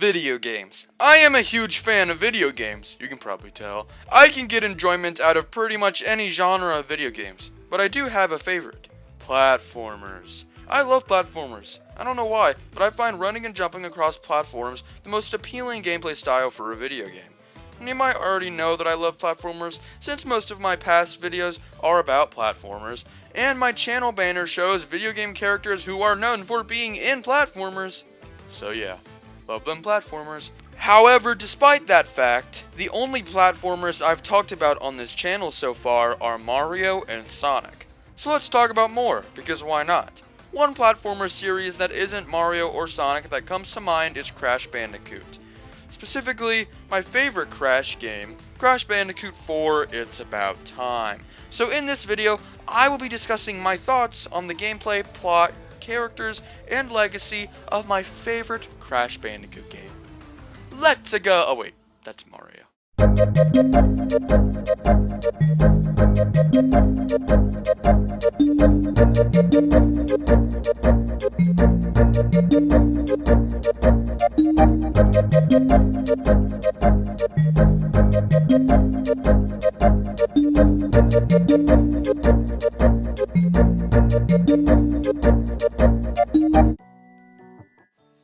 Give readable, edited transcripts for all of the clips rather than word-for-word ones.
Video games. I am a huge fan of video games, you can probably tell. I can get enjoyment out of pretty much any genre of video games, but I do have a favorite. Platformers. I love platformers. I don't know why, but I find running and jumping across platforms the most appealing gameplay style for a video game. And you might already know that I love platformers since most of my past videos are about platformers, and my channel banner shows video game characters who are known for being in platformers. So yeah, love them platformers. However, despite that fact, the only platformers I've talked about on this channel so far are Mario and Sonic. So let's talk about more, because why not? One platformer series that isn't Mario or Sonic that comes to mind is Crash Bandicoot. Specifically, my favorite Crash game, Crash Bandicoot 4, It's About Time. So in this video, I will be discussing my thoughts on the gameplay, plot, characters, and legacy of my favorite Crash Bandicoot game. Let's go! Oh wait, that's Mario.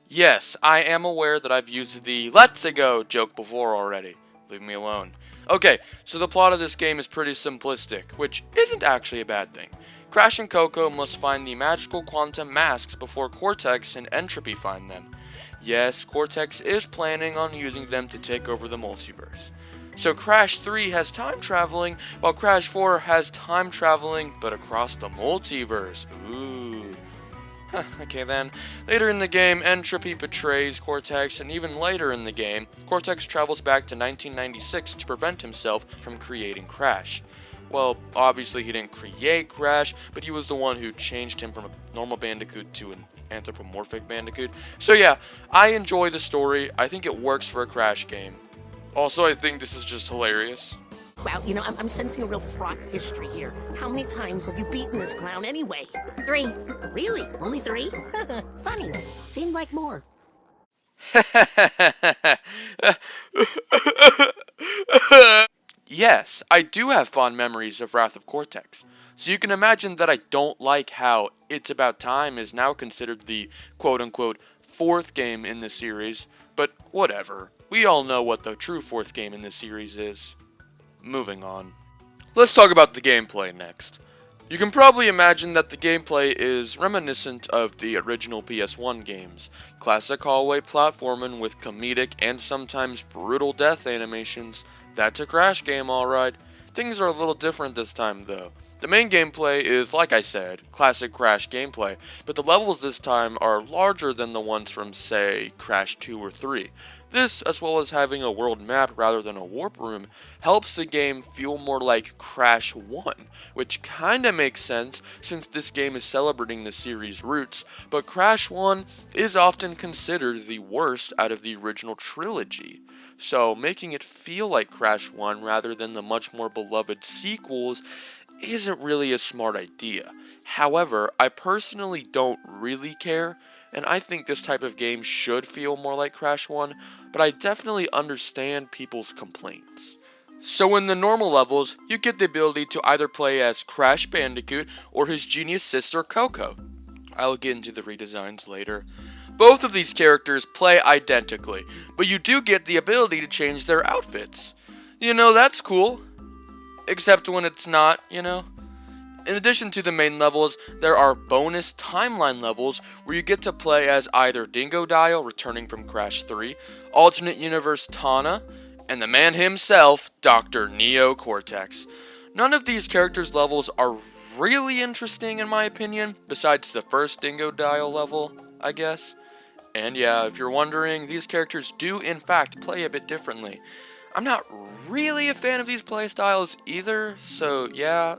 Yes, I am aware that I've used the "let's go" joke before already. Leave me alone. Okay, so the plot of this game is pretty simplistic, which isn't actually a bad thing. Crash and Coco must find the magical quantum masks before Cortex and Entropy find them. Yes, Cortex is planning on using them to take over the multiverse. So Crash 3 has time traveling, while Crash 4 has time traveling, but across the multiverse. Ooh. Okay then, later in the game, Entropy betrays Cortex, and even later in the game, Cortex travels back to 1996 to prevent himself from creating Crash. Well, obviously he didn't create Crash, but he was the one who changed him from a normal Bandicoot to an anthropomorphic Bandicoot. So yeah, I enjoy the story. I think it works for a Crash game. Also, I think this is just hilarious. Well, I'm sensing a real fraught history here. How many times have you beaten this clown anyway? 3. Really? Only 3? Funny. Seemed like more. Yes, I do have fond memories of Wrath of Cortex. So you can imagine that I don't like how It's About Time is now considered the quote-unquote 4th game in the series, but whatever. We all know what the true 4th game in this series is. Moving on. Let's talk about the gameplay next. You can probably imagine that the gameplay is reminiscent of the original PS1 games. Classic hallway platforming with comedic and sometimes brutal death animations. That's a Crash game, alright. Things are a little different this time though. The main gameplay is, like I said, classic Crash gameplay, but the levels this time are larger than the ones from, say, Crash 2 or 3. This, as well as having a world map rather than a warp room, helps the game feel more like Crash 1, which kinda makes sense since this game is celebrating the series' roots, but Crash 1 is often considered the worst out of the original trilogy. So making it feel like Crash 1 rather than the much more beloved sequels isn't really a smart idea. However, I personally don't really care, and I think this type of game should feel more like Crash 1, but I definitely understand people's complaints. So in the normal levels, you get the ability to either play as Crash Bandicoot or his genius sister Coco. I'll get into the redesigns later. Both of these characters play identically, but you do get the ability to change their outfits. That's cool. Except when it's not, In addition to the main levels, there are bonus timeline levels where you get to play as either Dingodile, returning from Crash 3, alternate universe Tana, and the man himself, Dr. Neo Cortex. None of these characters' levels are really interesting in my opinion, besides the first Dingodile level, I guess. And yeah, if you're wondering, these characters do in fact play a bit differently. I'm not really a fan of these playstyles either, so yeah,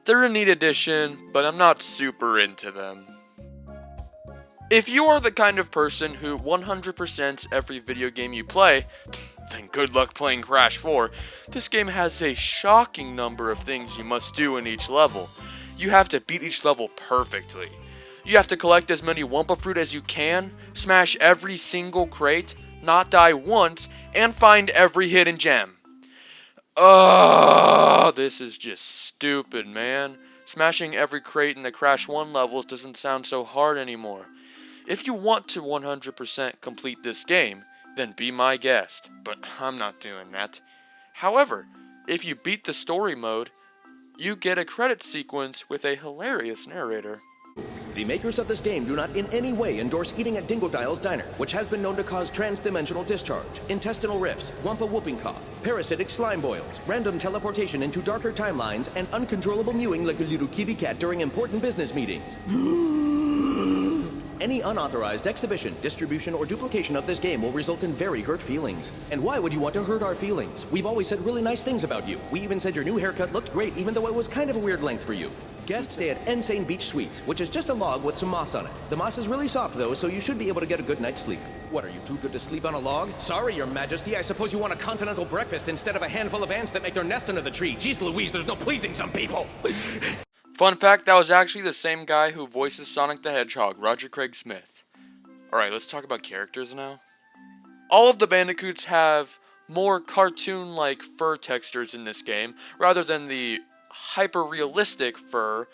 they're a neat addition, but I'm not super into them. If you are the kind of person who 100% every video game you play, then good luck playing Crash 4. This game has a shocking number of things you must do in each level. You have to beat each level perfectly. You have to collect as many Wumpa Fruit as you can, smash every single crate, not die once, and find every hidden gem. Oh, this is just stupid, man. Smashing every crate in the Crash 1 levels doesn't sound so hard anymore. If you want to 100% complete this game, then be my guest, but I'm not doing that. However, if you beat the story mode, you get a credit sequence with a hilarious narrator. The makers of this game do not in any way endorse eating at Dingodile's Diner, which has been known to cause trans-dimensional discharge, intestinal rifts, wampa whooping cough, parasitic slime boils, random teleportation into darker timelines, and uncontrollable mewing like a little kitty cat during important business meetings. Any unauthorized exhibition, distribution, or duplication of this game will result in very hurt feelings. And why would you want to hurt our feelings? We've always said really nice things about you. We even said your new haircut looked great, even though it was kind of a weird length for you. Guests stay at Insane Beach Suites, which is just a log with some moss on it. The moss is really soft, though, so you should be able to get a good night's sleep. What, are you too good to sleep on a log? Sorry, Your Majesty, I suppose you want a continental breakfast instead of a handful of ants that make their nest under the tree. Jeez Louise, there's no pleasing some people! Fun fact, that was actually the same guy who voices Sonic the Hedgehog, Roger Craig Smith. Alright, let's talk about characters now. All of the Bandicoots have more cartoon-like fur textures in this game, rather than the hyper-realistic fur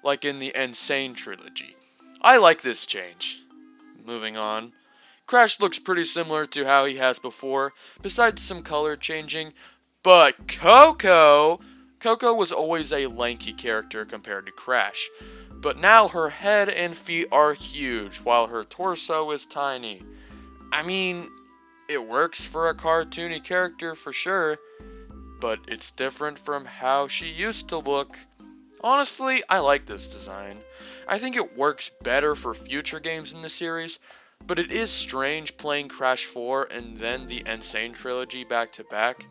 like in the Insane trilogy. I like this change. Moving on. Crash looks pretty similar to how he has before, besides some color changing, but Coco was always a lanky character compared to Crash, but now her head and feet are huge, while her torso is tiny. I mean, it works for a cartoony character for sure, but it's different from how she used to look. Honestly, I like this design. I think it works better for future games in the series, but it is strange playing Crash 4 and then the Insane trilogy back to back.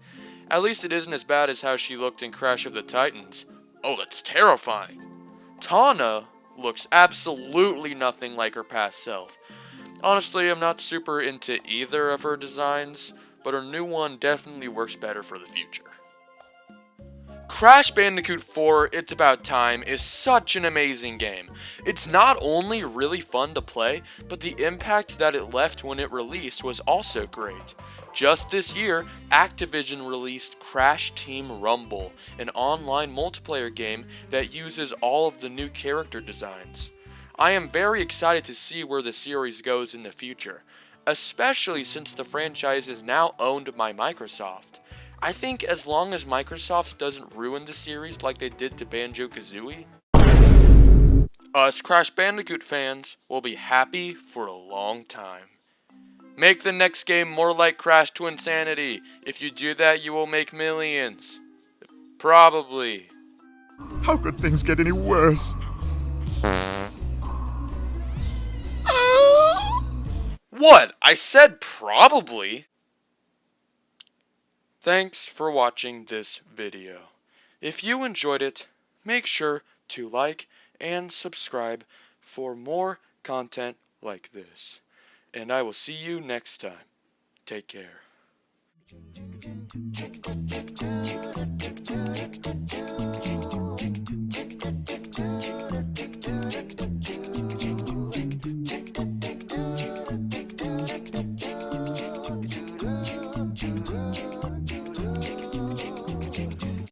At least it isn't as bad as how she looked in Crash of the Titans. Oh, that's terrifying. Tawna looks absolutely nothing like her past self. Honestly, I'm not super into either of her designs, but her new one definitely works better for the future. Crash Bandicoot 4 It's About Time is such an amazing game. It's not only really fun to play, but the impact that it left when it released was also great. Just this year, Activision released Crash Team Rumble, an online multiplayer game that uses all of the new character designs. I am very excited to see where the series goes in the future, especially since the franchise is now owned by Microsoft. I think as long as Microsoft doesn't ruin the series like they did to Banjo-Kazooie, us Crash Bandicoot fans will be happy for a long time. Make the next game more like Crash Twinsanity. If you do that, you will make millions. Probably. How could things get any worse? What? I said probably. Thanks for watching this video. If you enjoyed it, make sure to like and subscribe for more content like this. And I will see you next time. Take care.